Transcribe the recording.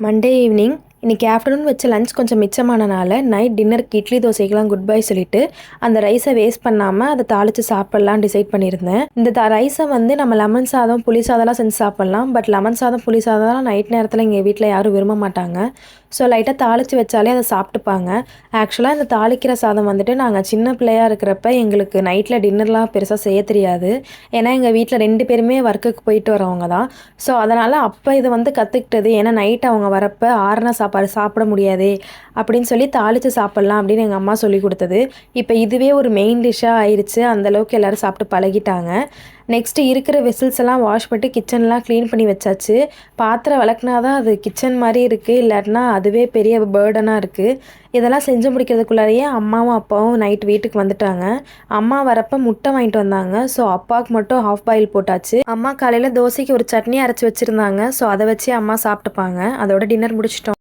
Monday evening இன்றைக்கி afternoon வச்ச lunch கொஞ்சம் மிச்சமானனால நைட் டின்னருக்கு இட்லி தோசைக்கெலாம் குட் பை சொல்லிவிட்டு அந்த ரைஸை வேஸ்ட் பண்ணாமல் அதை தாளித்து சாப்பிட்லான்னு டிசைட் பண்ணியிருந்தேன். இந்த ரைஸை வந்து நம்ம லெமன் சாதம் புளி சாதம்லாம் செஞ்சு சாப்பிட்லாம். பட் லெமன் சாதம் புளி சாதம்லாம் நைட் நேரத்தில் எங்கள் வீட்டில் யாரும் விரும்ப மாட்டாங்க. ஸோ லைட்டாக தாளித்து வச்சாலே அதை சாப்பிட்டுப்பாங்க. ஆக்சுவலாக இந்த தாளிக்கிற சாதம் வந்துட்டு நாங்கள் சின்ன பிள்ளையாக இருக்கிறப்ப எங்களுக்கு நைட்டில் டின்னர்லாம் பெருசாக செய்ய தெரியாது. ஏன்னா எங்கள் வீட்டில் 2 பேருமே ஒர்க்குக்கு போயிட்டு வரவங்க தான். ஸோ அதனால் அப்போ இதை வந்து கற்றுக்கிட்டது. ஏன்னா நைட் அவங்க வரப்போ ஆறுன சாப்பாடு சாப்பிட முடியாதே அப்படின்னு சொல்லி தாளித்து சாப்பிட்லாம் அப்படின்னு எங்கள் அம்மா சொல்லி கொடுத்தது. இப்போ இதுவே ஒரு மெயின் டிஷ்ஷாக ஆயிடுச்சு. அந்தளவுக்கு எல்லோரும் சாப்பிட்டு பழகிட்டாங்க. நெக்ஸ்ட்டு இருக்கிற வெசில்ஸ் எல்லாம் வாஷ் பண்ணிட்டு கிச்சன்லாம் க்ளீன் பண்ணி வச்சாச்சு. பாத்திரம் விளக்குனா தான் அது கிச்சன் மாதிரி இருக்குது, இல்லாட்டினா அதுவே பெரிய பேர்டனாக இருக்குது. இதெல்லாம் செஞ்சு முடிக்கிறதுக்குள்ளாரையே அம்மாவும் அப்பாவும் நைட் வீட்டுக்கு வந்துட்டாங்க. அம்மா வரப்போ முட்டை வாங்கிட்டு வந்தாங்க. ஸோ அப்பாவுக்கு மட்டும் ஹாஃப் பாயில் போட்டாச்சு. அம்மா காலையில் தோசைக்கு ஒரு சட்னி அரைச்சி வச்சுருந்தாங்க. ஸோ அதை வச்சு அம்மா சாப்பிட்டுப்பாங்க. அதோட டின்னர் முடிச்சிட்டோம்.